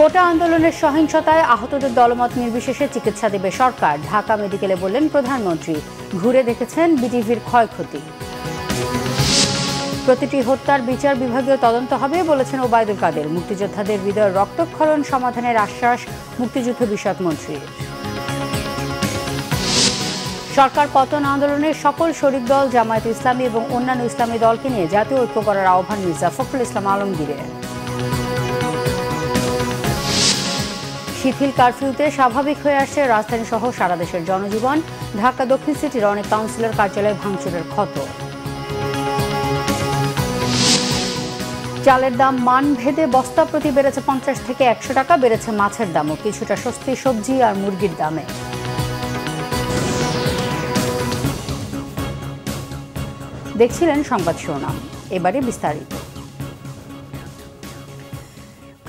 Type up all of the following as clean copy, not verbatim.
কোটা আন্দোলনের সহিংসতায় আহতদের দলমত নির্বিশেষে চিকিৎসা দেবে সরকার, ঢাকা মেডিকেলে বললেন প্রধানমন্ত্রী। ঘুরে দেখেছেন বিটিভির ক্ষয়ক্ষতি। প্রতিটি হত্যার বিচার বিভাগীয় তদন্ত হবে বলেছেন ওবায়দুল কাদের। মুক্তিযোদ্ধাদের হৃদয়ের রক্তক্ষরণ সমাধানের আশ্বাস মুক্তিযুদ্ধ বিষয়ক মন্ত্রীর। সরকার পতন আন্দোলনের সকল শরিক দল, জামায়াতে ইসলামী এবং অন্যান্য ইসলামী দলকে নিয়ে জাতীয় ঐক্য করার আহ্বান মির্জা ফখরুল ইসলাম আলমগীরের। শিথিল কারফিউতে স্বাভাবিক হয়ে আসছে রাজধানী সহ সারা দেশের জনজীবন। ঢাকা দক্ষিণ সিটির অনেক কাউন্সিলর কার্যালয়ে ভাঙচুরের ক্ষত। চালের দাম মান ভেদে বস্তা প্রতি বেড়েছে 50 থেকে 100 টাকা। বেড়েছে মাছের দামও, কিছুটা স্বস্তি সবজি আর মুরগির দামে। দেখছিলেন সংবাদ শিরোনাম, এবারে বিস্তারিত।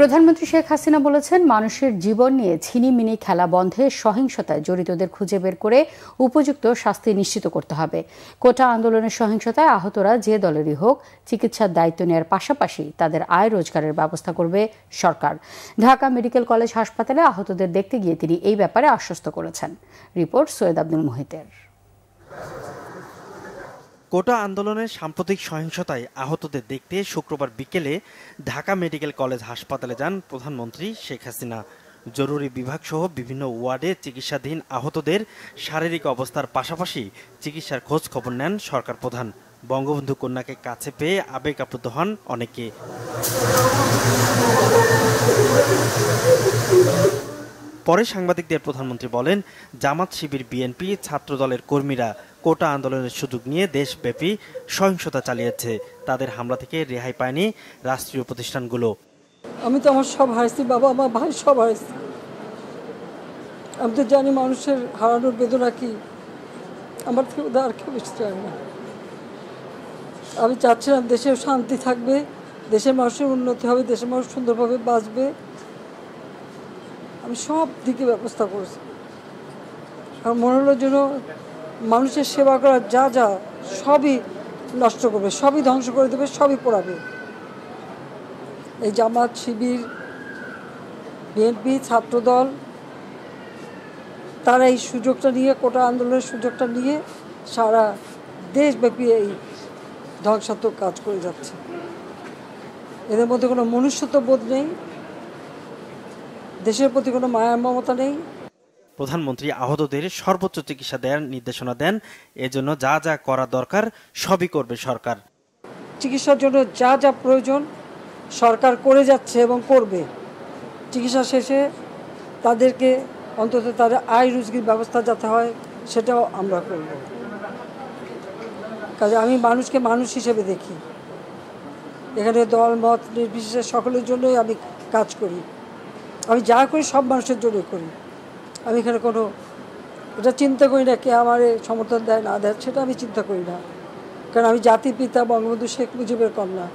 প্রধানমন্ত্রী শেখ হাসিনা বলেছেন, মানুষের জীবন নিয়ে ছিনিমিনি খেলা বন্ধে সহিংসতায় জড়িতদের খুঁজে বের করে উপযুক্ত শাস্তি নিশ্চিত করতে হবে। কোটা আন্দোলনের সহিংসতায় আহতরা যে দলেরই হোক, চিকিৎসার দায়িত্ব নেওয়ার পাশাপাশি তাদের আয় রোজগারের ব্যবস্থা করবে সরকার। ঢাকা মেডিকেল কলেজ হাসপাতালে আহতদের দেখতে গিয়ে তিনি এই ব্যাপারে আশ্বস্ত করেছেন। রিপোর্ট সৈয়দ আব্দুল মুহিতের। কোটা আন্দোলনের সাম্প্রতিক সহিংসতায় আহতদের দেখতে শুক্রবার বিকেলে ঢাকা মেডিকেল কলেজ হাসপাতালে যান প্রধানমন্ত্রী শেখ হাসিনা। জরুরি বিভাগ সহ বিভিন্ন ওয়ার্ডে চিকিৎসাধীন আহতদের শারীরিক অবস্থার পাশাপাশি চিকিৎসার খোঁজ খবর নেন সরকার প্রধান। বঙ্গবন্ধু কন্যাকে কাছে পেয়ে আবেগ আপ্লুত হন অনেকে। পরে সাংবাদিকদের প্রধানমন্ত্রী বলেন, জামাত, শিবির, বিএনপি, ছাত্রদলের কর্মীরা কোটা আন্দোলনের সুযোগ নিয়ে দেশব্যাপী সহিংসতা চালিয়েছে। তাদের হামলা থেকে রেহাই পায়নি রাষ্ট্রীয় প্রতিষ্ঠানগুলো। আমি তো আমার সব হারাইছি, বাবা, আমার ভাই সব হারাইছি। আমি তো জানি মানুষের হারানোর বেদনা কি। আমার থেকে ওদের আর কেউ বেশি চায় না। আমি চাচ্ছিলাম দেশের শান্তি থাকবে, দেশের মানুষের উন্নতি হবে, দেশের মানুষ সুন্দরভাবে বাঁচবে। আমি সব দিকে ব্যবস্থা করেছি। আর মনে হলো যেন মানুষের সেবা করার যা যা সবই নষ্ট করবে, সবই ধ্বংস করে দেবে, সবই পোড়াবে। এই জামাত, শিবির, বিএনপি, ছাত্রদল, তারা এই সুযোগটা নিয়ে, কোটা আন্দোলনের সুযোগটা নিয়ে সারা দেশব্যাপী এই ধ্বংসাত্মক কাজ করে যাচ্ছে। এদের মধ্যে কোনো মনুষ্যত্ব বোধ নেই, দেশের প্রতি কোনো মায়া মমতা নেই। প্রধানমন্ত্রী আহতদের সর্বোচ্চ চিকিৎসা দেওয়ার নির্দেশনা দেন। এজন্য যা যা করা দরকার সবই করবে সরকার। চিকিৎসার জন্য যা যা প্রয়োজন সরকার করে যাচ্ছে এবং করবে। চিকিৎসা শেষে তাদেরকে অন্তত তাদের আয় রোজগার ব্যবস্থা যাতে হয় সেটাও আমরা করব। কাজে আমি মানুষকে মানুষ হিসেবে দেখি। এখানে দল মত নির্বিশেষে সকলের জন্যই আমি কাজ করি। আমি যা করি সব মানুষের জন্য করি। আমি এখানে কোনো এটা চিন্তা করি না কে আমার সমর্থন দেয় না দেয়, সেটা আমি চিন্তা করি না। কারণ আমি জাতির পিতা বঙ্গবন্ধু শেখ মুজিবের কন্যা।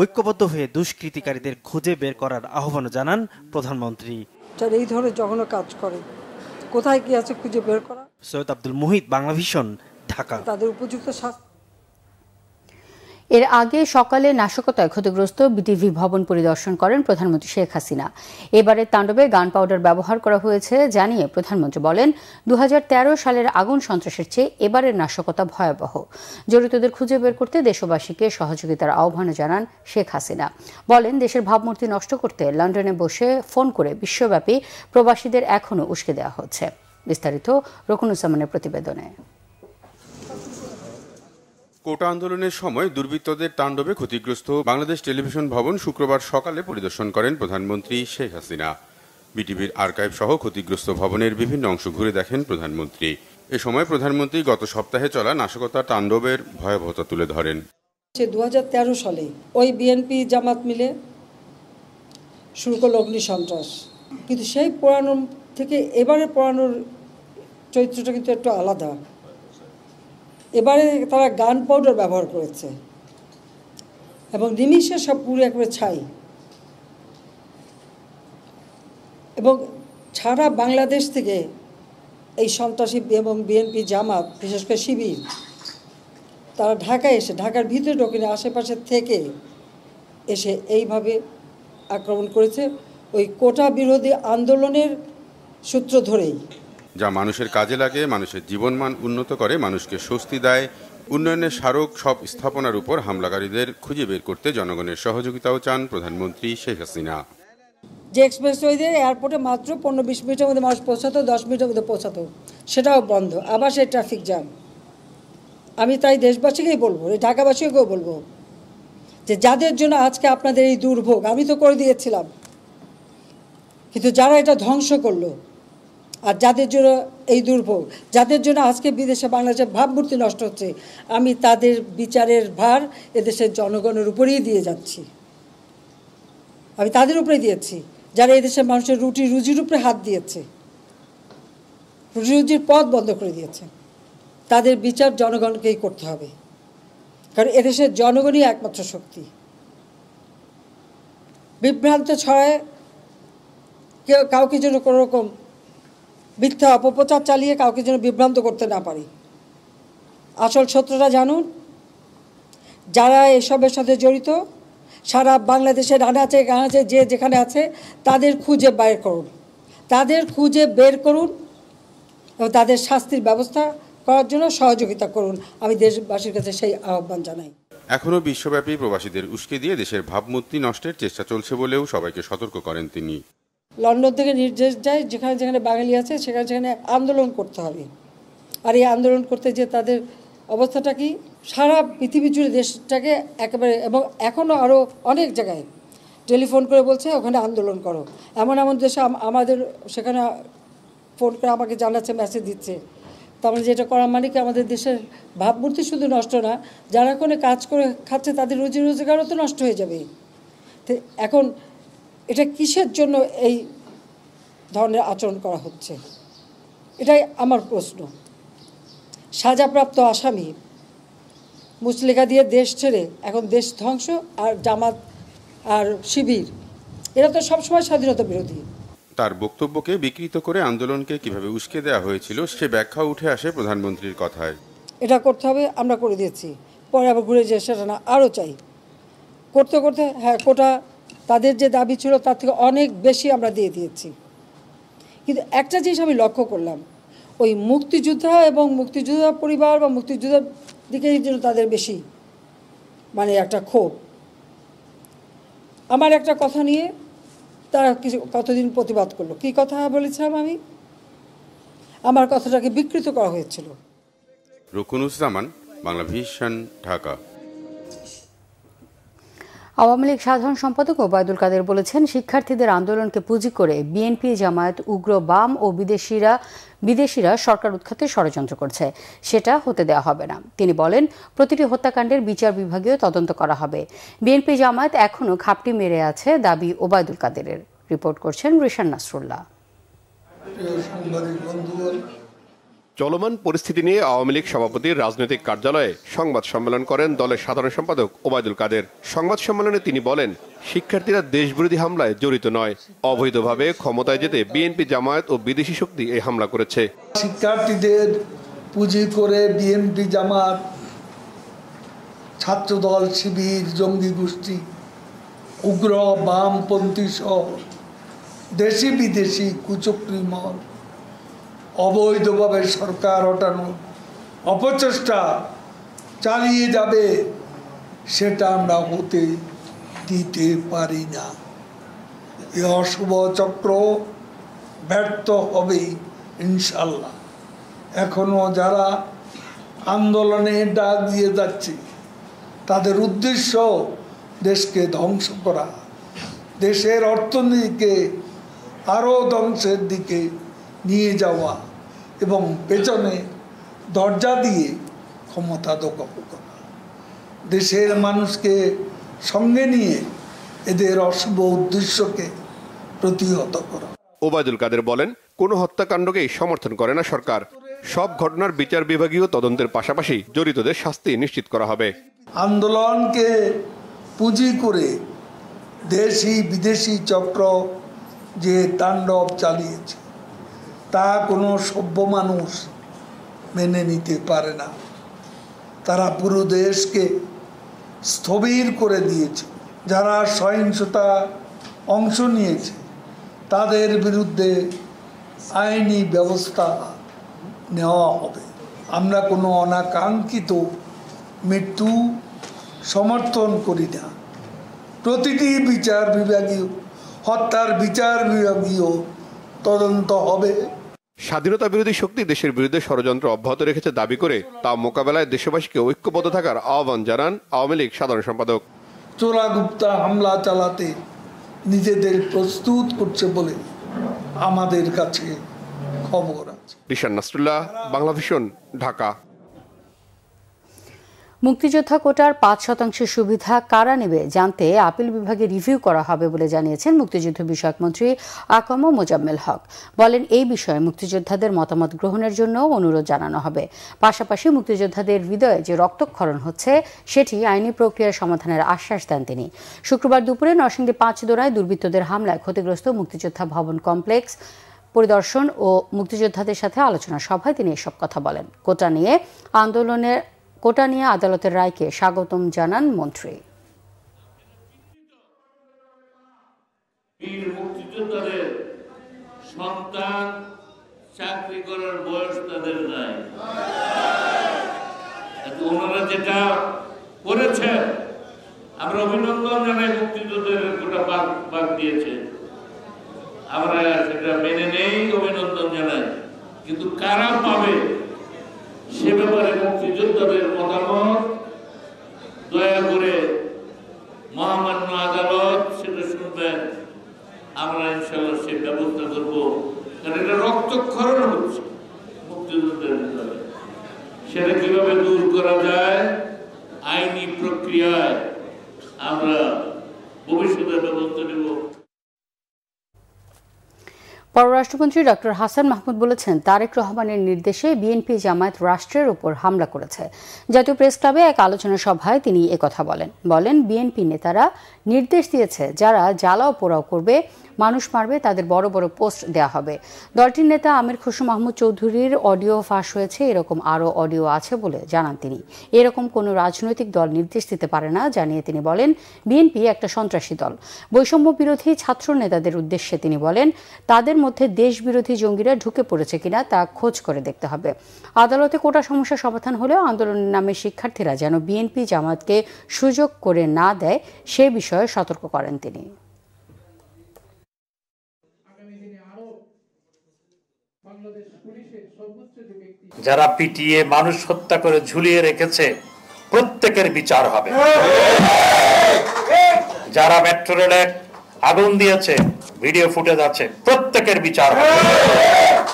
ঐক্যবদ্ধ হয়ে দুষ্কৃতিকারীদের খুঁজে বের করার আহ্বান জানান প্রধানমন্ত্রী। যারা এই ধরনের জঘন্য কাজ করে, কোথায় কি আছে খুঁজে বের করা। সৈয়দ আব্দুল মুহিত, বাংলাভিশন, ঢাকা। তাদের উপযুক্ত শাস্তি। এর আগে সকালে নাশকতায় ক্ষতিগ্রস্ত বিটিভি ভবন পরিদর্শন করেন প্রধানমন্ত্রী শেখ হাসিনা। এবারের তাণ্ডবে গান পাউডার ব্যবহার করা হয়েছে জানিয়ে প্রধানমন্ত্রী বলেন, 2013 সালের আগুন সন্ত্রাসের চেয়ে এবারের নাশকতা ভয়াবহ। জড়িতদের খুঁজে বের করতে দেশবাসীকে সহযোগিতার আহ্বান জানান শেখ হাসিনা। বলেন, দেশের ভাবমূর্তি নষ্ট করতে লন্ডনে বসে ফোন করে বিশ্বব্যাপী প্রবাসীদের এখনও উস্কে দেওয়া হচ্ছে। বিস্তারিত রকুনুজ্জামানের প্রতিবেদনে। কোটা আন্দোলনের সময় দুর্বৃত্তদের তাণ্ডবে ক্ষতিগ্রস্ত বাংলাদেশ টেলিভিশন ভবন শুক্রবার সকালে পরিদর্শন করেন প্রধানমন্ত্রী শেখ হাসিনা। বিটিভির আর্কাইভ সহ ক্ষতিগ্রস্ত ভবনের বিভিন্ন অংশ ঘুরে দেখেন প্রধানমন্ত্রী। এ সময় প্রধানমন্ত্রী গত সপ্তাহে চলা নাশকতা তাণ্ডবের ভয়াবহতা তুলে ধরেন। 2013 সালে ওই বিএনপি জামাত মিলে শুরু করল অগ্নি সন্ত্রাস। কিন্তু সেই পোড়ানোর থেকে এবারে পোড়ানোর চরিত্রটা কিন্তু একটু আলাদা। এবারে তারা গান পাউডার ব্যবহার করেছে এবং নিমিষে সব পুরো একবারে ছাই। এবং সারা বাংলাদেশ থেকে এই সন্ত্রাসী এবং বিএনপি জামাত, বিশেষ করে শিবির, তারা ঢাকায় এসে, ঢাকার ভিতরে ঢোকেনি, আশেপাশে থেকে এসে এইভাবে আক্রমণ করেছে। ওই কোটা বিরোধী আন্দোলনের সূত্র ধরেই, যা মানুষের কাজে লাগে, মানুষের জীবনমান উন্নত করে, মানুষকে স্বস্তি দেয়। উন্নয়নের স্মারক সব স্থাপনার উপর হামলাকারীদের খুঁজে বের করতে জনগণের সহযোগিতাও চান প্রধানমন্ত্রী শেখ হাসিনা। যে এক্সপ্রেসওয়ে দিয়ে এয়ারপোর্টে মাত্র 15-20 মিনিটের মধ্যে মানুষ পৌঁছাতো, 10 মিনিটের মধ্যে পৌঁছাতো, সেটাও বন্ধ। আবার সেই ট্রাফিক জ্যাম। আমি তাই দেশবাসীকেই বলবো, এই ঢাকাবাসীকেও বলবো যে যাদের জন্য আজকে আপনাদের এই দুর্ভোগ, আমি তো করে দিয়েছিলাম, কিন্তু যারা এটা ধ্বংস করলো, আর যাদের জন্য এই দুর্ভোগ, যাদের জন্য আজকে বিদেশে বাংলাদেশের ভাবমূর্তি নষ্ট হচ্ছে, আমি তাদের বিচারের ভার এদেশের জনগণের উপরেই দিয়ে যাচ্ছি। আমি তাদের উপরে দিয়েছি যারা এদেশের মানুষের রুটি রুজির উপরে হাত দিয়েছে, রুটি রুজির পথ বন্ধ করে দিয়েছে। তাদের বিচার জনগণকেই করতে হবে, কারণ এদেশের জনগণই একমাত্র শক্তি। বিভ্রান্ত ছড়ায় কেউ কাউকে যেন কোনো রকম মিথ্যা অপপ্রচার চালিয়ে কাউকে যেন বিভ্রান্ত করতে না পারি। আসল সত্যটা জানুন, যারা এসবের সাথে জড়িত সারা বাংলাদেশের আনাচে কানাচে যে যেখানে আছে তাদের খুঁজে বের করুন, তাদের খুঁজে বের করুন এবং তাদের শাস্তির ব্যবস্থা করার জন্য সহযোগিতা করুন। আমি দেশবাসীর কাছে সেই আহ্বান জানাই। এখনও বিশ্বব্যাপী প্রবাসীদের উস্কে দিয়ে দেশের ভাবমূর্তি নষ্টের চেষ্টা চলছে বলেও সবাইকে সতর্ক করেন তিনি। লন্ডন থেকে নির্দেশ যায় যেখানে যেখানে বাঙালি আছে সেখানে সেখানে আন্দোলন করতে হবে। আর এই আন্দোলন করতে যে তাদের অবস্থাটা কি, সারা পৃথিবী জুড়ে দেশটাকে একেবারে, এবং এখনও আরও অনেক জায়গায় টেলিফোন করে বলছে ওখানে আন্দোলন করো। এমন এমন দেশে আমাদের সেখানে ফোন করে আমাকে জানাচ্ছে, মেসেজ দিচ্ছে। তো আমরা যেটা করার মানে কি, আমাদের দেশের ভাবমূর্তি শুধু নষ্ট না, যারা কোনো কাজ করে খাচ্ছে তাদের রুজি রোজগারও তো নষ্ট হয়ে যাবে। তো এখন এটা কিসের জন্য এই ধরনের আচরণ করা হচ্ছে, এটাই আমার প্রশ্ন। সাজাপ্রাপ্ত আসামি মুচলেখা দিয়ে দেশ ছেড়ে এখন দেশ ধ্বংস, আর জামাত আর শিবির এরা তো সবসময় স্বাধীনতা বিরোধী। তার বক্তব্যকে বিকৃত করে আন্দোলনকে কিভাবে উস্কে দেওয়া হয়েছিল সে ব্যাখ্যা উঠে আসে প্রধানমন্ত্রীর কথায়। এটা করতে হবে, আমরা করে দিয়েছি, পরে আবার ঘুরে যে সেটা না আরও চাই। করতে করতে হ্যাঁ, কোটা তাদের যে দাবি ছিল তার থেকে অনেক বেশি আমরা দিয়ে দিয়েছি। কিন্তু একটা জিনিস আমি লক্ষ্য করলাম, ওই মুক্তিযোদ্ধা এবং মুক্তিযোদ্ধা পরিবার বা মুক্তিযোদ্ধার দিকেই যেন তাদের বেশি মানে একটা ক্ষোভ। আমার একটা কথা নিয়ে তারা কিছু কতদিন প্রতিবাদ করলো। কী কথা বলেছিলাম আমি? আমার কথাটাকে বিকৃত করা হয়েছিল। রুকুনুজ্জামান, বাংলা ভিশন, ঢাকা। আওয়ামী লীগ সাধারণ সম্পাদক ওবায়দুল কাদের বলেছেন, শিক্ষার্থীদের আন্দোলনকে পুঁজি করে বিএনপি, জামায়াত, উগ্র বাম ও বিদেশিরা সরকার উৎখাতে ষড়যন্ত্র করছে, সেটা হতে দেওয়া হবে না। তিনি বলেন, প্রতিটি হত্যাকাণ্ডের বিচার বিভাগীয় তদন্ত করা হবে। বিএনপি, জামায়াত এখনও খাপটি মেরে আছে, দাবি ওবায়দুল কাদেরের। রিপোর্ট করছেন রিশান নাসরুল্লাহ। চলমান পরিস্থিতি নিয়ে আওয়ামী লীগ সভাপতির রাজনৈতিক কার্যালয়ে সংবাদ সম্মেলন করেন দলের সাধারণ সম্পাদক ওবায়দুল কাদের। সংবাদ সম্মেলনে তিনি বলেন, শিক্ষার্থীরা দেশবিরোধী হামলায় জড়িত নয়, অবৈধভাবে ক্ষমতায় যেতে বিএনপি, জামায়াত ও বিদেশি শক্তি এই হামলা করেছে। শিক্ষার্থীদের পুঁজি করে বিএনপি, জামাত, ছাত্রদল, শিবির, জঙ্গি গোষ্ঠী, উগ্র বামপন্থী সহ দেশি বিদেশি কুচক্রী মহল অবৈধভাবে সরকার হটানোর অপচেষ্টা চালিয়ে যাবে, সেটা আমরা হতে দিতে পারি না। এই অশুভ চক্র ব্যর্থ হবেই ইনশাল্লাহ। এখনো যারা আন্দোলনে ডাক দিয়ে যাচ্ছে তাদের উদ্দেশ্য দেশকে ধ্বংস করা, দেশের অর্থনীতিকে আরও ধ্বংসের দিকে নিয়ে যাওয়া এবং পেছনে দরজা দিয়ে ক্ষমতা দখল করা, দেশের মানুষকে সঙ্গে নিয়ে এদের অশুভ উদ্দেশ্যকে প্রতিহত করা। ওবায়দুল কাদের বলেন, কোনো হত্যাকাণ্ডকেই সমর্থন করে না সরকার। সব ঘটনার বিচার বিভাগীয় তদন্তের পাশাপাশি জড়িতদের শাস্তি নিশ্চিত করা হবে। আন্দোলনকে পুঁজি করে দেশি বিদেশি চক্র যে তাণ্ডব চালিয়েছে তা কোনো সভ্য মানুষ মেনে নিতে পারে না। তারা পুরো দেশকে স্থবির করে দিয়েছে। যারা সহিংসতা অংশ নিয়েছে তাদের বিরুদ্ধে আইনি ব্যবস্থা নেওয়া হবে। আমরা কোনো অনাকাঙ্ক্ষিত মৃত্যু সমর্থন করি না। প্রতিটি হত্যার বিচার বিভাগীয় তদন্ত হবে। স্বাধীনতা বিরোধী শক্তি দেশের বিরুদ্ধে ষড়যন্ত্র অব্যাহত রেখেছে দাবি করে তা মোকাবেলায় দেশবাসীকে ঐক্যবদ্ধ থাকার আহ্বান জানান আওয়ামী লীগ সাধারণ সম্পাদক। চোরাগুপ্তা হামলা চালাতে নিজেদের প্রস্তুত করছে বলে আমাদের কাছে খবর আছে। রিশান নাসরুল্লাহ, বাংলাভিশন, ঢাকা। মুক্তিযোদ্ধা কোটার ৫% সুবিধা কারা নেবে জানতে আপিল বিভাগে রিভিউ করা হবে বলে জানিয়েছেন মুক্তিযুদ্ধ বিষয়ক মন্ত্রী আকম মোজাম্মেল হক। বলেন, এই বিষয়ে মুক্তিযোদ্ধাদের মতামত গ্রহণের জন্য অনুরোধ জানানো হবে। পাশাপাশি মুক্তিযোদ্ধাদের হৃদয়ে যে রক্তক্ষরণ হচ্ছে সেটি আইনি প্রক্রিয়ার সমাধানের আশ্বাস দেন তিনি। শুক্রবার দুপুরে নরসিংদী ৫ দোরায় দুর্বৃত্তদের হামলায় ক্ষতিগ্রস্ত মুক্তিযোদ্ধা ভবন কমপ্লেক্স পরিদর্শন ও মুক্তিযোদ্ধাদের সাথে আলোচনা সভায় তিনি এসব কথা বলেন। কোটা নিয়ে আদালতের রায়কে স্বাগতম জানান মন্ত্রী। মুক্তিযোদ্ধাদের সন্তান চাকরি করার বয়স তাদের নাই, ওনারা যেটা করেছে আমরা অভিনন্দন জানাই। মুক্তিযোদ্ধাদের কোটা বাদ দিয়েছে, আমরা সেটা মেনে নেই, অভিনন্দন জানাই। কিন্তু কারা পাবে সে ব্যাপারে মুক্তিযোদ্ধাদের মতামত দয়া করে মহামান্য আদালত সেটা শুনবেন। আমরা ইনশাআল্লাহ সে ব্যবস্থা করবো, কারণ এটা রক্তক্ষরণ হচ্ছে মুক্তিযোদ্ধাদের ভিতরে। সেটা কিভাবে দূর করা যায় আইনি প্রক্রিয়ায় আমরা ভবিষ্যতের ব্যবস্থা নেব। পররাষ্ট্রমন্ত্রী ডক্টর হাসান মাহমুদ বলেছেন, তারেক রহমানের নির্দেশে বিএনপি জামায়াত রাষ্ট্রের উপর হামলা করেছে। জাতীয় প্রেস ক্লাবে এক আলোচনা সভায় তিনি একথা বলেন বিএনপি নেতারা নির্দেশ দিয়েছে যারা জ্বালাও পোড়াও করবে, মানুষ মারবে, তাদের বড় বড় পোস্ট দেয়া হবে। দলটির নেতা আমির খসরু মাহমুদ চৌধুরীর অডিও ফাঁস হয়েছে, এরকম আরও অডিও আছে বলে জানান তিনি। এরকম কোনো রাজনৈতিক দল নির্দেশ দিতে পারে না জানিয়ে তিনি বলেন, বিএনপি একটা সন্ত্রাসী দল। বৈষম্য বিরোধী ছাত্র নেতাদের উদ্দেশ্যে তিনি বলেন, তাদের মধ্যে দেশ বিরোধী জঙ্গিরা ঢুকে পড়েছে কিনা তা খোঁজ করে দেখতে হবে। আদালতে কোটা সমস্যা সমাধান হলেও আন্দোলনের নামে শিক্ষার্থীরা যেন বিএনপি জামায়াতকে সুযোগ করে না দেয় সে বিষয়ে সতর্ক করেন তিনি। যারা পিটিয়ে মানুষ হত্যা করে ঝুলিয়ে রেখেছে প্রত্যেকের বিচার হবে। যারা মেট্রো রেলে আগুন দিয়েছে, ভিডিও ফুটেজ আছে, প্রত্যেকের বিচার হবে।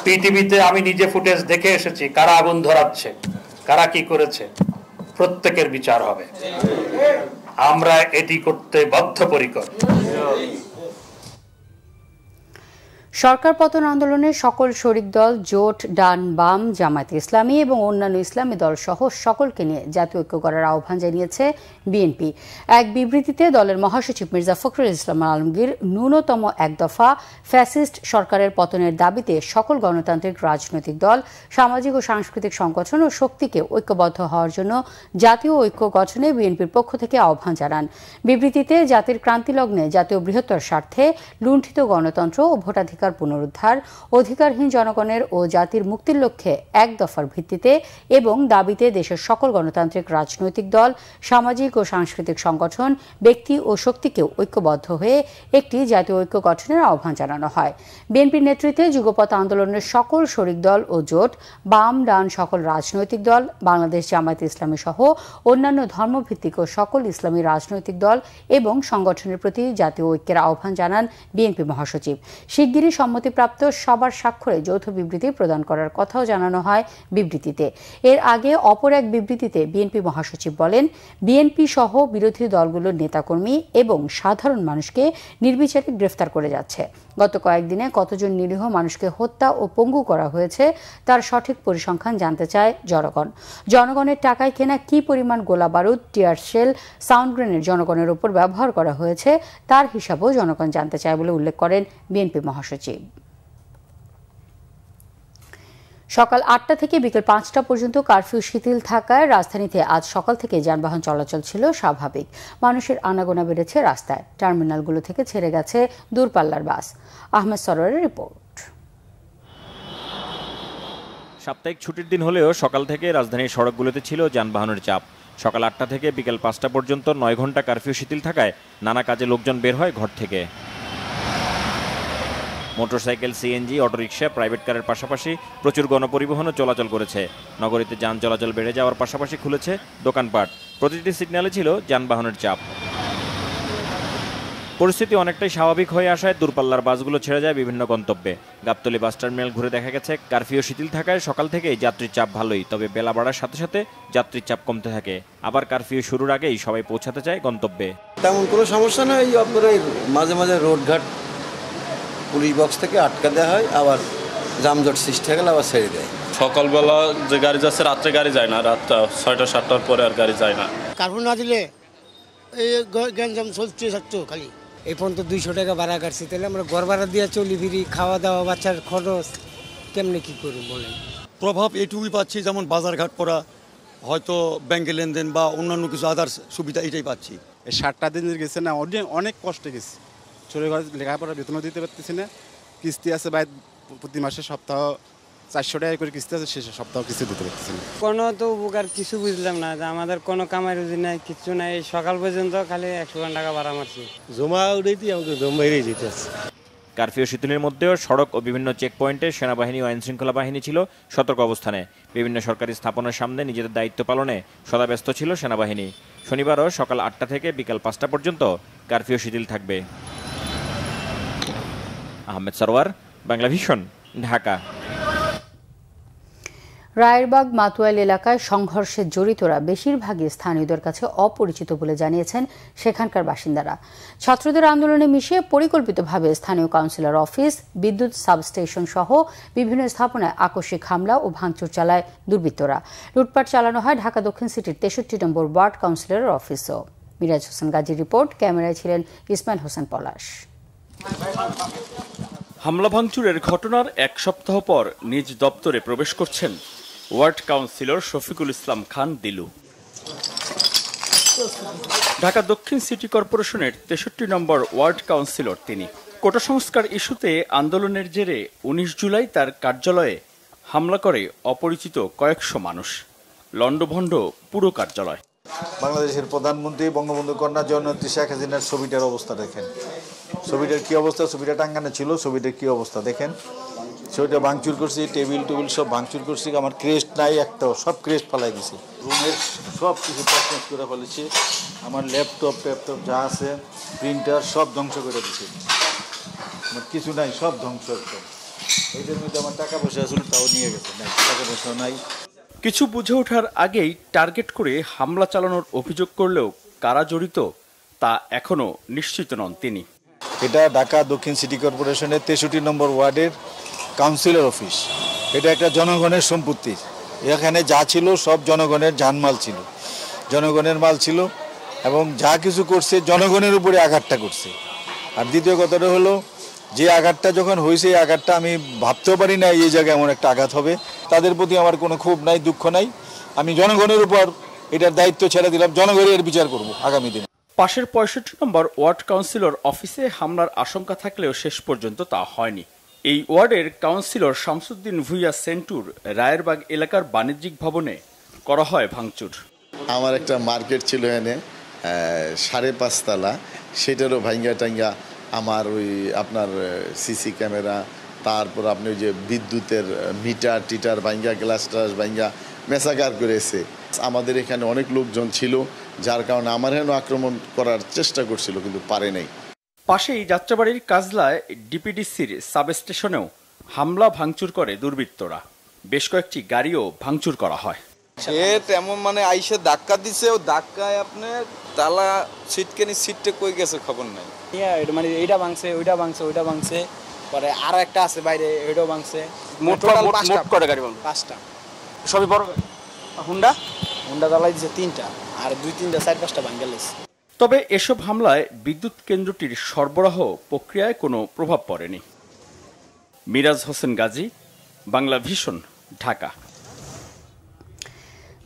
পৃথিবীতে আমি নিজে ফুটেজ দেখে এসেছি, কারা আগুন ধরাচ্ছে, কারা কি করেছে, প্রত্যেকের বিচার হবে। আমরা এটি করতে বদ্ধপরিকর। সরকার পতন আন্দোলনের সকল শরিক দল, জোট, ডান বাম, জামায়াতে ইসলামী এবং অন্যান্য ইসলামী দল সহ সকলকে নিয়ে জাতীয় ঐক্য করার আহ্বান জানিয়েছে বিএনপি। এক বিবৃতিতে দলের মহাসচিব মির্জা ফখরুল ইসলাম আলমগীর ন্যূনতম এক দফা ফ্যাসিস্ট সরকারের পতনের দাবিতে সকল গণতান্ত্রিক রাজনৈতিক দল, সামাজিক ও সাংস্কৃতিক সংগঠন ও শক্তিকে ঐক্যবদ্ধ হওয়ার জন্য জাতীয় ঐক্য গঠনে বিএনপির পক্ষ থেকে আহ্বান জানান। বিবৃতিতে জাতির ক্রান্তি লগ্নে জাতীয় বৃহত্তর স্বার্থে লুণ্ঠিত গণতন্ত্র ও ভোটাধিকার পুনরুদ্ধার, অধিকারহীন জনগণের ও জাতির মুক্তির লক্ষ্যে এক দফার ভিত্তিতে এবং দাবিতে দেশের সকল গণতান্ত্রিক রাজনৈতিক দল, সামাজিক ও সাংস্কৃতিক সংগঠন, ব্যক্তি ও শক্তিকে ঐক্যবদ্ধ হয়ে একটি জাতীয় ঐক্য গঠনের আহ্বান জানানো হয়। বিএনপির নেতৃত্বে যুগপৎ আন্দোলনের সকল শরিক দল ও জোট, বাম ডান সকল রাজনৈতিক দল, বাংলাদেশ জামায়াতে ইসলামী সহ অন্যান্য ধর্মভিত্তিক ও সকল ইসলামী রাজনৈতিক দল এবং সংগঠনের প্রতি জাতীয় ঐক্যের আহ্বান জানান বিএনপি মহাসচিব। শিগগিরই সম্মতিপ্রাপ্ত সবার স্বাক্ষরে যৌথ বিবৃতি প্রদান করার কথাও জানানো হয় বিবৃতিতে। এর আগে অপর এক বিবৃতিতে বিএনপি মহাসচিব বলেন, বিএনপি সহ বিরোধী দলগুলোর নেতাকর্মী এবং সাধারণ মানুষকে নির্বিচারে গ্রেফতার করে যাচ্ছে। গত কয়েকদিনে কতজন নিরীহ মানুষকে হত্যা ও পঙ্গু করা হয়েছে তার সঠিক পরিসংখ্যান জানতে চায় জনগণ। জনগণের টাকায় কেনা কি পরিমাণ গোলা বারুদ, টিয়ার শেল, সাউন্ড গ্রেনেড জনগণের উপর ব্যবহার করা হয়েছে তার হিসাবও জনগণ জানতে চায় বলে উল্লেখ করেন বিএনপি মহাসচিব। সকাল ৮টা থেকে বিকেল ৫টা পর্যন্ত কারফিউ শিথিল থাকায় রাজধানীতে আজ সকাল থেকে যানবাহন চলাচল ছিল স্বাভাবিক। মানুষের আনাগোনা বেড়েছে রাস্তায়। টার্মিনালগুলো থেকে ছেড়ে গেছে দূরপাল্লার বাস। আহমেদ সরোয়ারের রিপোর্ট। সাপ্তাহিক ছুটির দিন হলেও সকাল থেকে রাজধানীর সড়কগুলোতে ছিল যানবাহনের চাপ। সকাল ৮টা থেকে বিকেল ৫টা পর্যন্ত ৯ ঘন্টা কারফিউ শিথিল থাকায় নানা কাজে লোকজন বের হয় ঘর থেকে। মোটরসাইকেল, সিএনজি, অটোরিকশা, প্রাইভেট কারের পাশাপাশি প্রচুর গণপরিবহনও চলাচল করেছে। নগরীতে যান চলাচল বেড়ে যাওয়ার পাশাপাশি খুলেছে দোকানপাট। প্রতিটি সিগন্যালে ছিল যানবাহনের চাপ। পরিস্থিতি অনেকটাই স্বাভাবিক হয়ে আসায় দূরপাল্লার বাসগুলো ছেড়ে যায় বিভিন্ন গন্তব্যে। গাবতলী বাস টার্মিনাল ঘুরে দেখা গেছে কারফিউ শিথিল থাকায় সকাল থেকেই যাত্রীর চাপ ভালোই, তবে বেলা বাড়ার সাথে সাথে যাত্রীর চাপ কমতে থাকে। আবার কারফিউ শুরুর আগেই সবাই পৌঁছাতে চায় গন্তব্যে। তেমন কোনো সমস্যা নেই। আপনার মাঝে মাঝে রোডঘাট পুলিশ বক্স থেকে আটকা দেওয়া হয়, আবার যানজট সৃষ্টি হয়ে গেলে আবার ছেড়ে দেয়। সকালবেলা যে গাড়ি যাচ্ছে রাত্রে গাড়ি যায় না, রাত 6টা 7টার পরে আর গাড়ি যায় না। কার্ফিউ না দিলে এই গ্যাঞ্জাম চলতে থাকতো খালি। এই পর্যন্ত 200 টাকা ভাড়া কাটছি, তাহলে আমরা ঘর ভাড়া দিয়ে চলি ফিরি, খাওয়া দাওয়া, বাচ্চার খরচ, কেমনে কি করব বলেন। প্রভাব এটুকুই পাচ্ছি, যেমন বাজারঘাট পড়া, হয়তো ব্যাংকে লেনদেন বা অন্যান্য কিছু আদার্স সুবিধা এটাই পাচ্ছি। এই 7টা দিন গেছে না, অনেক কষ্টে গেছি। ছোটো ঘরে লেখাপড়া বেতনও দিতে পারতেছি না, কিস্তি আছে ভাই প্রতি মাসে সপ্তাহ 400 টাকা করে কিস্তি আছে, শেষে সপ্তাহ কিস্তি দিতে পারতেছি না। কোনো তো উপকার কিছু বুঝলাম না, যে আমাদের কোনো কামাই রুজি নাই, কিছু নাই। সকাল পর্যন্ত খালি 100 টাকা ভাড়া মারছি, জমা উঠেই আমাকে জমা বেরিয়ে যেতে আছে। কারফিউ শিথিলের মধ্যেও সড়ক ও বিভিন্ন চেকপয়েন্টে সেনাবাহিনী ও আইনশৃঙ্খলা বাহিনী ছিল সতর্ক অবস্থানে। বিভিন্ন সরকারি স্থাপনার সামনে নিজেদের দায়িত্ব পালনে সদাব্যস্ত ছিল সেনাবাহিনী। শনিবারও সকাল 8টা থেকে বিকাল 5টা পর্যন্ত কারফিউ শিথিল থাকবে। আহমেদ সরোয়ার, বাংলা ভিশন, ঢাকা। রায়েরবাগ মাতুয়াইল এলাকায় সংঘর্ষে জড়িতরা বেশিরভাগই স্থানীয়দের কাছে অপরিচিত বলে জানিয়েছেন সেখানকার বাসিন্দারা। ছাত্রদের আন্দোলনে মিশিয়ে পরিকল্পিতভাবে স্থানীয় কাউন্সিলর অফিস, বিদ্যুৎ সাবস্টেশন সহ বিভিন্ন স্থাপনায় আকস্মিক হামলা ও ভাঙচুর চালায় দুর্বৃত্তরা। লুটপাট চালানো হয় ঢাকা দক্ষিণ সিটির 63 নম্বর ওয়ার্ড কাউন্সিলরের অফিসও। মিরাজ হোসেন গাজীর রিপোর্ট, ক্যামেরায় ছিলেন ইসমাইল হোসেন পলাশ। হামলা ভাঙচুরের ঘটনার এক সপ্তাহ পর নিজ দপ্তরে প্রবেশ করছেন ওয়ার্ড কাউন্সিলর শফিকুল ইসলাম খান দিলু। ঢাকা দক্ষিণ সিটি কর্পোরেশনের 63 নম্বর ওয়ার্ড কাউন্সিলর তিনি। কোটা সংস্কার ইস্যুতে আন্দোলনের জেরে 19 জুলাই তার কার্যালয়ে হামলা করে অপরিচিত কয়েকশো মানুষ। লন্ডভন্ড পুরো কার্যালয়। বাংলাদেশের প্রধানমন্ত্রী বঙ্গবন্ধু কন্যা জননেত্রী শেখ হাসিনার ছবিটার অবস্থা দেখেন, ছবিটার কি অবস্থা, ছবিটা টাঙ্গানো ছিল, ছবিটার কি অবস্থা দেখেন। ছবিটা ভাঙচুর করছি, টেবিল সব ভাঙচুর করছি, আমার ক্রেস্ট নাই একটাও, সব ক্রেস্ট ফেলাই দিছি, রুমের সব কিছু তছনছ করে ফেলেছি, আমার ল্যাপটপ যা আছে প্রিন্টার সব ধ্বংস করে দিছি, আমার কিছু নাই, সব ধ্বংস একদম। এইটার মধ্যে আমার টাকা পয়সা আসলে তাও নিয়ে গেছে, নাই টাকা পয়সা নাই। কিছু বুঝে ওঠার আগেই টার্গেট করে হামলা চালানোর অভিযোগ করলেও কারা জড়িত তা এখনো নিশ্চিত নন তিনি। এটা ঢাকা দক্ষিণ সিটি কর্পোরেশনের 63 নম্বর ওয়ার্ডের কাউন্সিলর অফিস। এটা একটা জনগণের সম্পত্তি, এখানে যা ছিল সব জনগণের জানমাল ছিল, জনগণের মাল ছিল, এবং যা কিছু করছে জনগণের উপরে আঘাতটা করছে। আর দ্বিতীয় কথাটা হলো, যে আঘাতটা যখন হয়েছে এই আঘাতটা আমি ভাবতেও পারি না এই জায়গায় এমন একটা আঘাত হবে। তাদের প্রতি আমার কোনো ক্ষোভ নাই, দুঃখ নাই, আমি জনগণের উপর এটার দায়িত্ব ছেড়ে দিলাম, জনগণের বিচার করব আগামী দিনে। পাশের 65 নম্বর ওয়ার্ড কাউন্সিলর অফিসে হামলার আশঙ্কা থাকলেও শেষ পর্যন্ত তা হয়নি। এই ওয়ার্ডের কাউন্সিলর শামসুদ্দিন ভুইয়া সেন্টুর রায়েরবাগ এলাকার বাণিজ্যিক ভবনে করা হয় ভাঙচুর। আমার একটা মার্কেট ছিল এনে 5.5 তলা, সেটারও ভাঙ্গা টাঙ্গা আমার ওই আপনার সিসি ক্যামেরা, তারপর আপনি ওই যে বিদ্যুতের মিটার ভাঙ্গা, গ্লাস টাস ভাঙ্গা মেসাকার করেছে। আমাদের এখানে অনেক লোকজন ছিল, যার কারণে আমার এখানে আক্রমণ করার চেষ্টা করছিল, কিন্তু পারে নাই। পাশেই যাত্রাবাড়ির কাজলায় ডিপিডিসির সাবস্টেশনেও হামলা ভাঙচুর করে দুর্বৃত্তরা। বেশ কয়েকটি গাড়িও ভাঙচুর করা হয়। সে তেমন মানে আইসে ধাক্কা দিছে, ও ধাক্কায় আপনার তালা সিটকেনি, সিটটা কই গেছে খবর নাই। মানে এইটা ভাঙছে, ওইটা ভাঙছে, ওইটা ভাঙছে, পরে আরো একটা আছে বাইরে, ওইটাও ভাঙছে। মোট কয়টা গাড়ি ভাঙছে? 5টা। সবই বড় হুন্ডা জ্বালাই দিছে 3টা, আর 2-3টা 4-5টা ভাঙে গেছে। তবে এসব হামলায় বিদ্যুৎ কেন্দ্রটির সরবরাহ প্রক্রিয়ায় কোনো প্রভাব পড়েনি। মিরাজ হোসেন গাজী, বাংলা ভিশন, ঢাকা।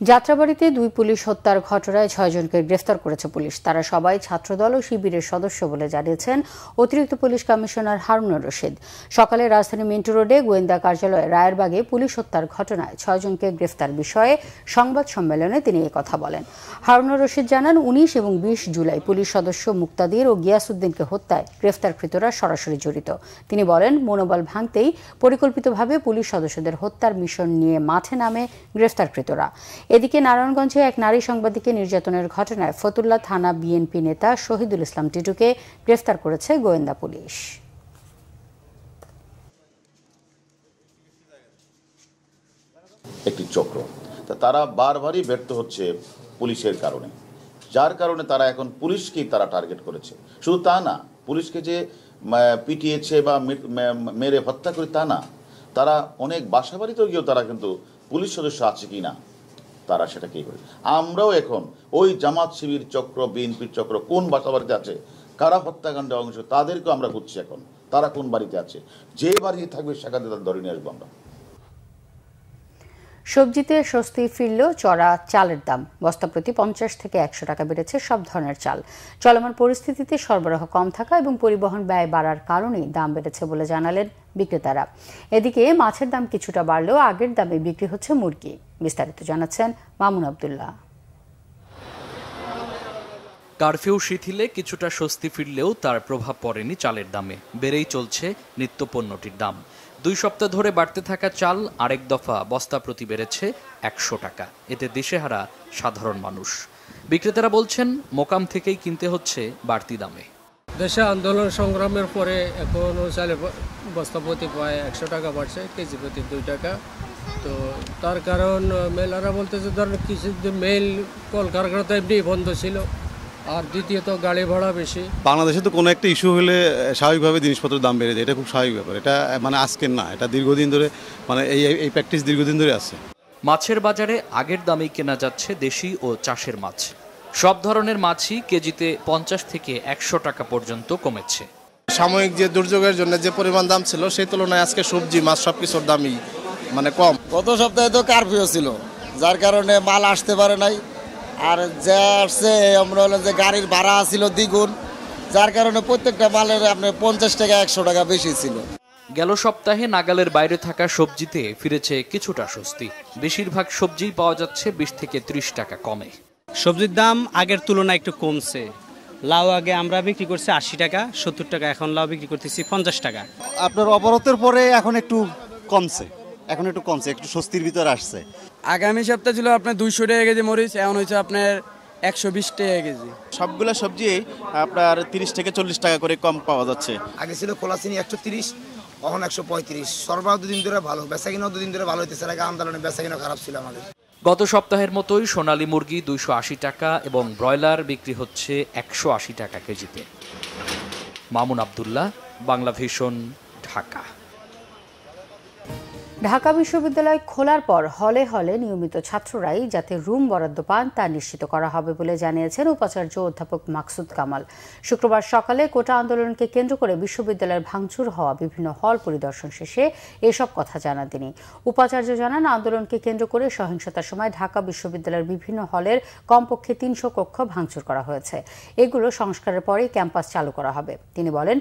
যাত্রাবাড়িতে 2 পুলিশ হত্যার ঘটনায় 6 জনকে গ্রেফতার করেছে পুলিশ। তারা সবাই ছাত্রদল ও শিবিরের সদস্য বলে জানিয়েছেন অতিরিক্ত পুলিশ কমিশনার হারুনুর রশিদ। সকালে রাজধানী মিন্টু রোডে গোয়েন্দা কার্যালয়ে রায়েরবাগে পুলিশ হত্যার ঘটনায় 6 জনকে গ্রেফতার বিষয়ে সংবাদ সম্মেলনে তিনি কথা বলেন। হারুনুর রশিদ জানান 19 এবং 20 জুলাই পুলিশ সদস্য মুক্তাদির ও গিয়াসউদ্দিনকে হত্যায় গ্রেফতারকৃতরা সরাসরি জড়িত। তিনি বলেন মনোবল ভাঙতেই পরিকল্পিতভাবে পুলিশ সদস্যদের হত্যার মিশন নিয়ে মাঠে নামে গ্রেফতারকৃতরা। এদিকে নারায়ণগঞ্জে এক নারী সাংবাদিককে নির্যাতনের ঘটনায় ফতুল্লা থানা বিএনপি নেতা শহীদুল ইসলাম টিটুকে গ্রেফতার করেছে গোয়েন্দা পুলিশ। একটি চক্র, তারা বারবারই ব্যর্থ হচ্ছে পুলিশের কারণে, যার কারণে তারা এখন পুলিশকেই তারা টার্গেট করেছে। শুধু তা না, পুলিশকে যে পিটিয়েছে বা মেরে হত্যা করে তা না, তারা অনেক বাসাবাড়িতেও গিয়েও তারা কিন্তু পুলিশ সদস্য আছে কি না তারা সেটাকেই করে। আমরাও এখন ওই জামাত শিবির চক্র, বিএনপির চক্র কোন বাসাবাড়িতে আছে, কারা হত্যাকাণ্ডে অংশ, তাদেরকেও আমরা খুঁজছি এখন, তারা কোন বাড়িতে আছে, যে বাড়িতে থাকবে সেখানে তাদের ধরে নিয়ে আসবো আমরা। সবজিতে স্বস্তি ফিরল চড়া চালের দাম। বস্তা প্রতি 50 থেকে 100 টাকা বেড়েছে সব ধরনের চাল। চলমান পরিস্থিতিতে সরবরাহ কম থাকা এবং পরিবহন ব্যয় বাড়ার কারণেই দাম বেড়েছে বলে জানালেন বিক্রেতারা। এদিকে মাছের দাম কিছুটা বাড়লেও আগের দামে বিক্রি হচ্ছে মুরগি। বিস্তারিত জানাচ্ছেন মামুন আব্দুল্লাহ। কারফিউ শিথিলে কিছুটা স্বস্তি ফিরলেও তার প্রভাব পড়েনি চালের দামে। বেড়েই চলছে নিত্যপণ্যটির দাম। 2 সপ্তাহ ধরে বাড়তে থাকা চাল আরেক দফা বস্তা প্রতি বেড়েছে 100 টাকা। এতে দিশেহারা সাধারণ মানুষ। বিক্রেতারা বলছেন মোকাম থেকেই কিনতে হচ্ছে বাড়তি দামে। দেশে আন্দোলন সংগ্রামের পরে এখন চালের বস্তা প্রতি প্রায় 100 টাকা বাড়ছে, কেজি প্রতি 2 টাকা। তো তার কারণ মেলারা বলতেছে ধরেন কিছুদিন মেল কলকারখানা এমনি বন্ধ ছিল, আর দ্বিতীয়ত গাড়ি ভাড়া বেশি। বাংলাদেশে তো কোনো একটা ইস্যু হলে স্বাভাবিকভাবে জিনিসপত্রের দাম বেড়ে যায়, এটা খুব স্বাভাবিক ব্যাপার। এটা মানে আজকের না, এটা দীর্ঘদিন ধরে মানে এই প্র্যাকটিস দীর্ঘদিন ধরে আছে। মাছের বাজারে আগের দামেই কেনা যাচ্ছে দেশি ও চাষের মাছ। সব ধরনের মাছই কেজিতে 50 থেকে 100 টাকা পর্যন্ত কমেছে। সাময়িক যে দুর্যোগের জন্য যে পরিমাণ দাম ছিল সেই তুলনায় আজকে সবজি মাছ সবকিছুর দামই মানে কম। গত সপ্তাহে তো কারফিউ ছিল, যার কারণে মাল আসতে পারে নাই। আর যা আসছে আমরা হলো যে গাড়ির ভাড়া ছিল দ্বিগুণ, যার কারণে প্রত্যেকটা মালের আপনার 50 টাকা 100 টাকা বেশি ছিল। গেল সপ্তাহে নাগালের বাইরে থাকা সবজিতে ফিরেছে কিছুটা স্বস্তি। বেশিরভাগ সবজিই পাওয়া যাচ্ছে 20 থেকে 30 টাকা কমে। সবজির দাম আগের তুলনায় একটু কমছে। লাউ আগে আমরা বিক্রি করছি 80 টাকা 70 টাকা, এখন লাউ বিক্রি করতেছি 50 টাকা। আপনার অবরোধের পরে এখন একটু কমছে, একটু স্বস্তির ভিতরে আসছে। আগামী সপ্তাহ ছিল আপনার 200 টাকা কেজি মরিচ, এখন হয়েছে আপনার 120 টাকা কেজি। সবগুলো সবজি আপনার 30 থেকে 40 টাকা করে কম পাওয়া যাচ্ছে। আগে ছিল খোলা চিনি 130, এখন 135। সরবরাহ 2 দিন ধরে ভালো, বেচাকিনাও 2 দিন ধরে ভালো হইতেছে। আগে আন্দোলনে বেচাকিনা খারাপ ছিল আমাদের। গত সপ্তাহের মতোই সোনালী মুরগি 280 টাকা এবং ব্রয়লার বিক্রি হচ্ছে 180 টাকা কেজিতে। মামুন আব্দুল্লাহ, বাংলা ভিশন, ঢাকা। ঢাকা বিশ্ববিদ্যালয় খোলার পর হলে হলে নিয়মিত ছাত্ররাই যাতে রুম বরাদ্দ পান তা নিশ্চিত করা হবে বলে জানিয়েছেন উপাচার্য অধ্যাপক মাকসুদ কামাল। শুক্রবার সকালে কোটা আন্দোলনকে কেন্দ্র করে বিশ্ববিদ্যালয়ের ভাঙচুর হওয়া বিভিন্ন হল পরিদর্শন শেষে এসব কথা জানান তিনি। উপাচার্য জানান, আন্দোলনকে কেন্দ্র করে সহিংসতার সময় ঢাকা বিশ্ববিদ্যালয়ের বিভিন্ন হলের কমপক্ষে 300 কক্ষ ভাঙচুর করা হয়েছে। এগুলো সংস্কারের পরেই ক্যাম্পাস চালু করা হবে। তিনি বলেন,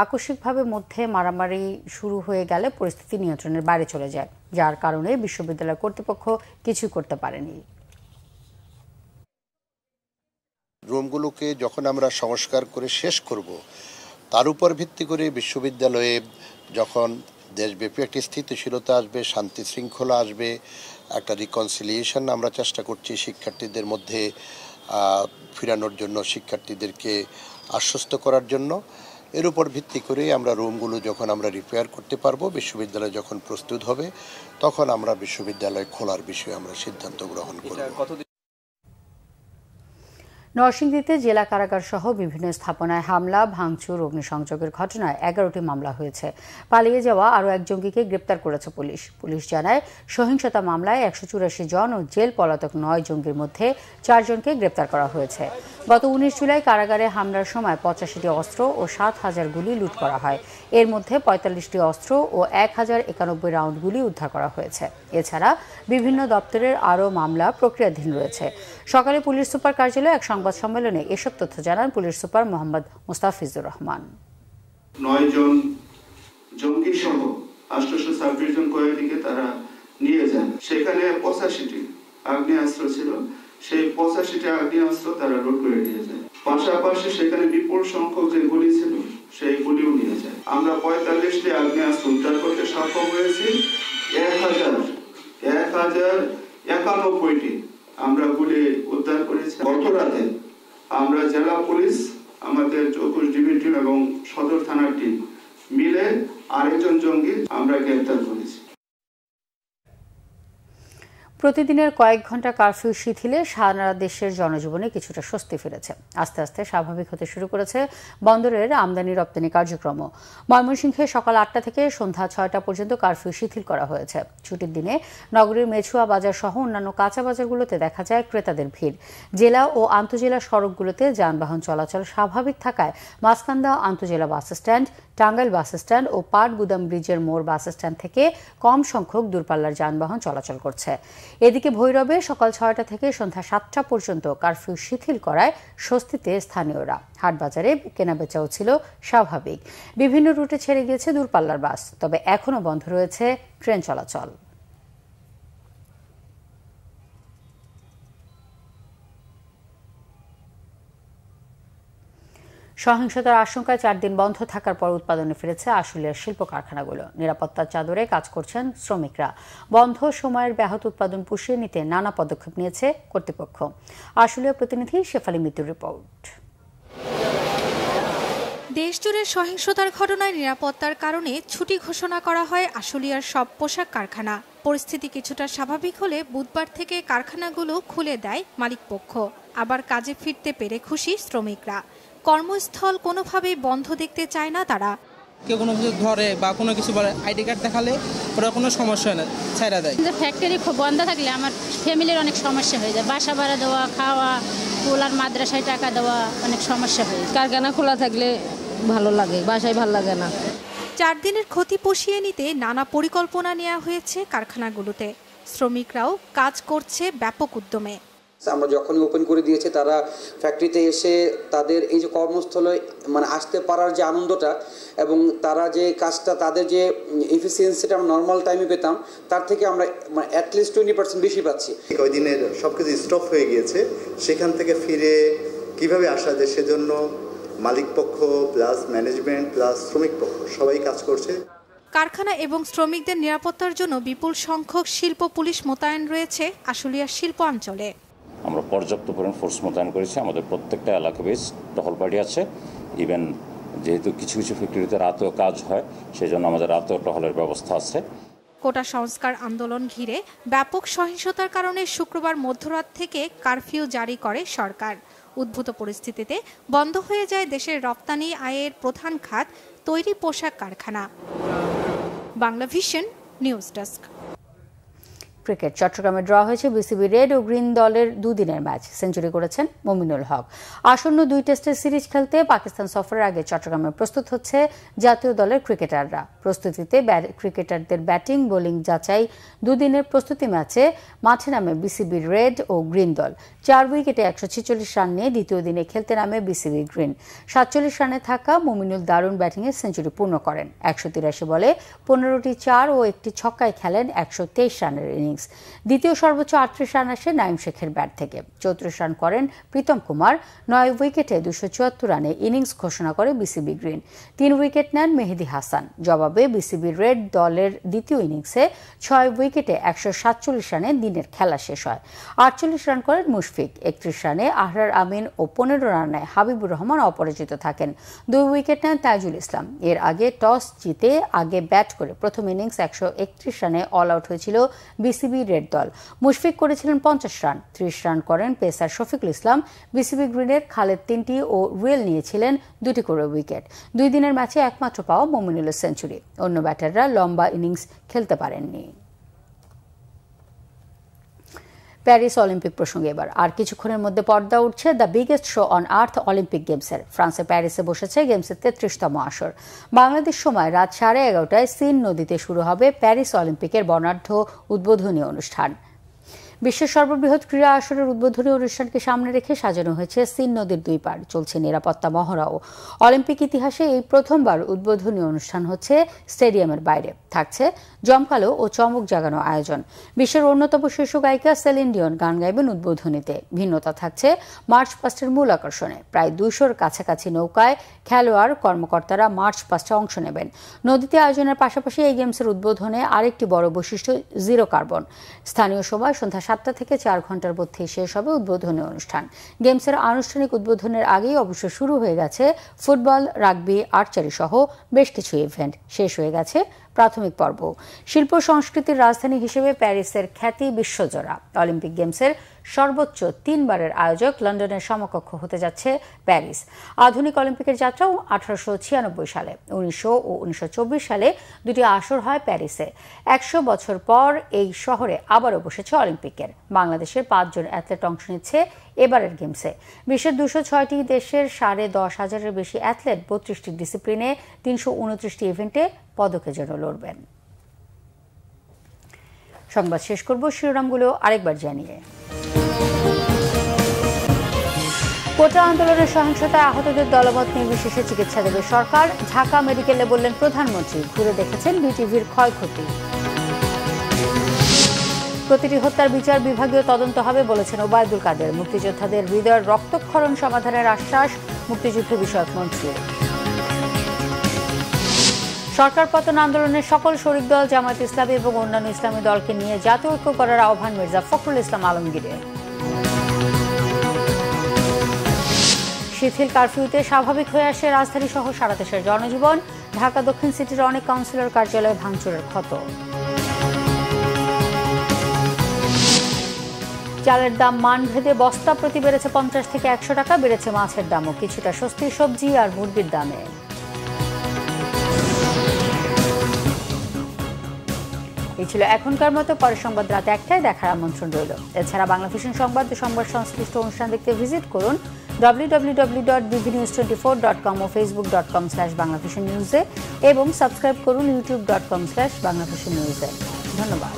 আকস্মিকভাবে মধ্যে মারামারি শুরু হয়ে গেলে পরিস্থিতি নিয়ন্ত্রণের বাইরে চলে যায়, যার কারণে বিশ্ববিদ্যালয় কর্তৃপক্ষ কিছু করতে পারেনি। রুমগুলোকে যখন আমরা সংস্কার করে শেষ করব, তার উপর ভিত্তি করে বিশ্ববিদ্যালয়ে যখন দেশব্যাপী একটি স্থিতিশীলতা আসবে, শান্তি শৃঙ্খলা আসবে, একটা রিকনসিলিয়েশন আমরা চেষ্টা করছি শিক্ষার্থীদের মধ্যে ফিরানোর জন্য, শিক্ষার্থীদেরকে আশ্বস্ত করার জন্য। এর উপর ভিত্তি করে আমরা রুমগুলো যখন আমরা রিপেয়ার করতে পারবো, বিশ্ববিদ্যালয় যখন প্রস্তুত হবে, তখন আমরা বিশ্ববিদ্যালয় খোলার বিষয়ে আমরা সিদ্ধান্ত গ্রহণ করব। নরসিংদীতে জেলা কারাগার সহ বিভিন্ন স্থাপনায় হামলা, ভাঙচুর, অগ্নিসংযোগের ঘটনায় 11টি মামলা হয়েছে। পালিয়ে যাওয়া আরও এক জঙ্গিকে গ্রেপ্তার করেছে পুলিশ। পুলিশ জানায়, সহিংসতা মামলায় 184 জন ও জেল পলাতক 9 জঙ্গির মধ্যে 4 জনকে গ্রেপ্তার করা হয়েছে। গত 19 জুলাই কারাগারে হামলার সময় 85টি অস্ত্র ও 7,000 গুলি লুট করা হয়। এর মধ্যে 45টি অস্ত্র ও 1091 রাউন্ড গুলি উদ্ধার করা হয়েছে। এছাড়া বিভিন্ন দপ্তরের আরও মামলা প্রক্রিয়াধীন রয়েছে। সকালে পুলিশ সুপার কার্যালয়ে এক সংবাদ সম্মেলনে এসব তথ্য জানান পুলিশ সুপার মোহাম্মদ মুস্তাফিজুর রহমান। 9 জন জঙ্গি সহ 826 জন কয়েদিকে তারা নিয়ে যান। সেখানে 85টি আগ্নেয়াস্ত্র ছিল, সেই 85টি আগ্নেয়াস্ত্র তারা লুট করে নিয়ে যায়। পাশাপাশি সেখানে বিপুল সংখ্যক যে গুলি ছিল সেই গুলিও নিয়ে যায়। আমরা 45টি আগ্নেয়াস্ত্র উদ্ধার করতে সক্ষম হয়েছি। 1091টি আমরা গুলি উদ্ধার করেছি। গত রাতে আমরা জেলা পুলিশ, আমাদের 24 ডিবি টিম এবং সদর থানার টিম মিলে আরেকজন জঙ্গি আমরা গ্রেপ্তার করেছি। প্রতিদিনের কয়েক ঘন্টা কারফিউ শিথিলে সারা দেশের জনজীবনে কিছুটা স্বস্তি ফিরেছে। আস্তে আস্তে স্বাভাবিক হতে শুরু করেছে বন্দরের আমদানি রপ্তানি কার্যক্রম। ময়মনসিংহে সকাল 8টা থেকে সন্ধ্যা 6টা পর্যন্ত কারফিউ শিথিল করা হয়েছে। ছুটির দিনে নগরীর মেছুয়া বাজার সহ অন্যান্য কাঁচা বাজারগুলোতে দেখা যায় ক্রেতাদের ভিড়। জেলা ও আন্তজেলা সড়কগুলোতে যানবাহন চলাচল স্বাভাবিক থাকায় মাঝকান্দা আন্তজেলা bus stand, Tangail bus stand ও পাটগুদাম ব্রিজের মোড় বাস স্ট্যান্ড থেকে কম সংখ্যক দূরপাল্লার যানবাহন চলাচল করছে। এদিকে ভৈরবে সকাল 6টা থেকে সন্ধ্যা 7টা পর্যন্ত কারফিউ শিথিল করায় স্বস্তিতে স্থানীয়রা। হাটবাজারে কেনাবেচাও ছিল স্বাভাবিক। বিভিন্ন রুটে ছেড়ে গিয়েছে দূরপাল্লার বাস, তবে এখনও বন্ধ রয়েছে ট্রেন চলাচল। সহিংসতার আশঙ্কায় 4 দিন বন্ধ থাকার পর উৎপাদনে ফিরেছে আশুলিয়ার শিল্প কারখানাগুলো। নিরাপত্তার চাদরে কাজ করছেন শ্রমিকরা। বন্ধ সময়ের ব্যাহত উৎপাদন পুষিয়ে নিতে নানা পদক্ষেপ নিয়েছে কর্তৃপক্ষ। আশুলিয়া প্রতিনিধি শেফালি মিতুর রিপোর্ট। দেশজুড়ে সহিংসতার ঘটনায় নিরাপত্তার কারণে ছুটি ঘোষণা করা হয় আশুলিয়ার সব পোশাক কারখানা। পরিস্থিতি কিছুটা স্বাভাবিক হলে বুধবার থেকে কারখানাগুলো খুলে দেয় মালিকপক্ষ। আবার কাজে ফিরতে পেরে খুশি শ্রমিকরা। কর্মস্থল কোনোভাবেই বন্ধ দেখতে চায় না তারা। কেউ কোনো কিছু ধরে বা কোনো কিছু বলে, আইডি কার্ড দেখালে ওরা কোনো সমস্যা হয় না, ছেড়ে দেয়। ফ্যাক্টরি বন্ধ থাকলে আমার ফ্যামিলির অনেক সমস্যা হয়ে যায়। বাসা ভাড়া দেওয়া, খাওয়া, স্কুল আর মাদ্রাসায় টাকা দেওয়া, অনেক সমস্যা হয়ে যায়। কারখানা খোলা থাকলে ভালো লাগে, বাসায় ভালো লাগে না। 4 দিনের ক্ষতি পুষিয়ে নিতে নানা পরিকল্পনা নেওয়া হয়েছে কারখানাগুলোতে। শ্রমিকরাও কাজ করছে ব্যাপক উদ্যমে। আমরা যখনই ওপেন করে দিয়েছে তারা ফ্যাক্টরিতে এসে তাদের এই যে কর্মস্থলে মানে আসতে পারার যে আনন্দটা এবং তারা যে কাজটা তাদের যে এফিসিয়েন্সিটা আমরা নর্মাল টাইমে পেতাম তার থেকে আমরা মানে অ্যাটলিস্ট 20% বেশি পাচ্ছি। ওই দিনের সব কিছু স্টপ হয়ে গিয়েছে, সেখান থেকে ফিরে কিভাবে আসা যায় সেজন্য মালিকপক্ষ প্লাস ম্যানেজমেন্ট প্লাস শ্রমিক পক্ষ সবাই কাজ করছে। কারখানা এবং শ্রমিকদের নিরাপত্তার জন্য বিপুল সংখ্যক শিল্প পুলিশ মোতায়েন রয়েছে আশুলিয়ার শিল্প অঞ্চলে। আমরা পর্যাপ্ত পরিমাণ ফোর্স মোতায়েন করেছি। আমাদের প্রত্যেকটা এলাকা বেশ টহল পার্টি আছে। ইভেন যেহেতু কিছু কিছু ফ্যাক্টরিতে রাতেও কাজ হয়, সেই জন্য আমাদের রাতেও টহলের ব্যবস্থা আছে। কোটা সংস্কার আন্দোলন ঘিরে ব্যাপক সহিংসতার কারণে শুক্রবার মধ্যরাত থেকে কারফিউ জারি করে সরকার। উদ্ভূত পরিস্থিতিতে বন্ধ হয়ে যায় দেশের রপ্তানি আয়ের প্রধান খাত তৈরি পোশাক কারখানা। Bangla vision news desk. Cricket, চট্টগ্রামে ড্র হয়েছে বিসিবি রেড ও গ্রিন দলের দুদিনের ম্যাচ। সেঞ্চুরি করেছেন মমিনুল হক। আসন্ন 2 টেস্টের সিরিজ খেলতে পাকিস্তান সফরের আগে চট্টগ্রামে প্রস্তুত হচ্ছে জাতীয় দলের ক্রিকেটাররা। প্রস্তুতিতে ক্রিকেটারদের ব্যাটিং বোলিং যাচাই 2 দিনের প্রস্তুতি ম্যাচে মাঠে নামে বিসিবি রেড ও গ্রিন দল। 4 উইকেটে 146 রান নিয়ে দ্বিতীয় দিনে খেলতে নামে বিসিবি গ্রিন। 47 রানে থাকা মমিনুল দারুণ ব্যাটিংয়ে সেঞ্চুরি পূর্ণ করেন। 183 বলে 15টি 4 ও একটি ছক্কায় খেলেন 123 রানের ইনিংস। দ্বিতীয় সর্বোচ্চ 38 রান আসে নাইম শেখের ব্যাট থেকে। 34 রান করেন প্রীতম কুমার। 9 উইকেটে 274 রানে ইনিংস ঘোষণা করে বিসিবি গ্রিন। 3 উইকেট নেন মেহেদি হাসান। জবাবে বিসিবি রেড দলের দ্বিতীয় ইনিংসে 6 উইকেটে 147 রানে দিনের খেলা শেষ হয়। 48 রান করেন মুশফিক। 31 রানে আহরার আমিন ও 15 রানে হাবিবুর রহমান অপরাজিত থাকেন। 2 উইকেট নেন তাইজুল ইসলাম। এর আগে টস জিতে আগে ব্যাট করে প্রথম ইনিংস 131 রানে অল আউট হয়েছিল বিসিবি বিসিবি রেড দল। মুশফিক করেছিলেন 50 রান, 30 রান করেন পেসার শফিকুল ইসলাম। বিসিবি গ্রিনের খালেদ 3টি ও রুয়েল নিয়েছিলেন 2টি করে উইকেট। 2 দিনের ম্যাচে একমাত্র পাওয়া মুমিনুলের সেঞ্চুরি। অন্য ব্যাটাররা লম্বা ইনিংস খেলতে পারেননি। প্যারিস অলিম্পিক প্রসঙ্গে এবার আর কিছুক্ষণের মধ্যে পর্দা উঠছে the biggest show on earth Olympic গেমসের। ফ্রান্সের প্যারিসে বসেছে গেমসের 33তম আসর। বাংলাদেশ সময় রাত 11:30টায় সিন নদীতে শুরু হবে প্যারিস অলিম্পিকের বর্ণাঢ্য উদ্বোধনী অনুষ্ঠান। বিশ্বের সর্ববৃহৎ ক্রীড়া আসরের উদ্বোধনী অনুষ্ঠানকে সামনে রেখে সাজানো হয়েছে সিন নদীর 2 পার। চলছে নিরাপত্তা মহড়াও। অলিম্পিক ইতিহাসে এই প্রথমবার উদ্বোধনী অনুষ্ঠান হচ্ছে স্টেডিয়ামের বাইরে। থাকছে জমকালো ও চমক জাগানো আয়োজন। বিশ্বের অন্যতম শীর্ষ গায়িকা সেলিন ডিয়ন গান গাইবেন উদ্বোধনীতে। ভিন্নতা থাকছে মার্চ পাস্টের মূল আকর্ষণে। প্রায় 200-র কাছাকাছি নৌকায় খেলোয়াড় কর্মকর্তারা মার্চ পাস্টে অংশ নেবেন। নদীতে আয়োজনের পাশাপাশি এই গেমসের উদ্বোধনে আরেকটি বড় বৈশিষ্ট্য জিরো কার্বন। স্থানীয় সময় সন্ধ্যা 7টা থেকে 4 ঘন্টার মধ্যে শেষ হবে উদ্বোধনী অনুষ্ঠান। গেমসের আনুষ্ঠানিক উদ্বোধনের আগেই অবশ্য শুরু হয়ে গেছে ফুটবল, রাগবি, আর্চারি সহ বেশ কিছু ইভেন্ট। শেষ হয়ে গেছে প্রাথমিক পর্ব। শিল্প সংস্কৃতির রাজধানী হিসেবে প্যারিসের খ্যাতি বিশ্বজোড়া। অলিম্পিক গেমসের সর্বোচ্চ 3বারের আয়োজক লন্ডনের সমকক্ষ হতে যাচ্ছে প্যারিস। আধুনিক অলিম্পিকের যাত্রাও 1896 সালে, 1900 ও 1924 সালে 2টি আসর হয় প্যারিসে। 100 বছর পর এই শহরে আবারও বসেছে অলিম্পিকের। বাংলাদেশের 5 জন অ্যাথলেট অংশ নিচ্ছে এবারের গেমসে। বিশ্বের 206টি দেশের 10,500-এর বেশি অ্যাথলেট 32টি ডিসিপ্লিনে 329টি ইভেন্টে পদকের জন্য লড়বেন। সংবাদ শেষ করব শিরোনামগুলো আরেকবার জানিয়ে। কোটা আন্দোলনের সহিংসতায় আহতদের দলমত নির্বিশেষে চিকিৎসা দেবে সরকার। ঢাকা মেডিকেলে বললেন প্রধানমন্ত্রী। ঘুরে দেখেছেন বিটিভির ক্ষয়ক্ষতি। প্রতিটি হত্যার বিচার বিভাগীয় তদন্ত হবে বলেছেন ওবায়দুল কাদের। মুক্তিযোদ্ধাদের হৃদয়ের রক্তক্ষরণ সমাধানের আশ্বাস মুক্তিযুদ্ধ বিষয়ক মন্ত্রী। সরকার পতন আন্দোলনের সকল শরিক দল জামায়াত ইসলামী এবং অন্যান্য ইসলামী দলকে নিয়ে জাতীয় ঐক্য করার আহ্বান মির্জা ফখরুল ইসলাম আলমগীরের। শিথিল কারফিউতে স্বাভাবিক হয়ে আসে রাজধানী সহ সারা দেশের জনজীবন। ঢাকা দক্ষিণ সিটির অনেক কাউন্সিলর কার্যালয়ে ভাঙচুরের ক্ষত। চালের দাম মান ভেদে বস্তা প্রতি বেড়েছে 50 থেকে 100 টাকা। বেড়েছে মাছের দামও। কিছুটা স্বস্তির সবজি আর মুরগির দামে। এই ছিল এখনকার মতো। পরের সংবাদ রাত 1টায় দেখার আমন্ত্রণ রইল। এছাড়া বাংলা ভিশন সংবাদ ও সংবাদ সংশ্লিষ্ট অনুষ্ঠান দেখতে ভিজিট করুন www.bbnews24.com ও facebook.com/banglavisionnews এবং সাবস্ক্রাইব করুন youtube.com/banglavisionnews। ধন্যবাদ।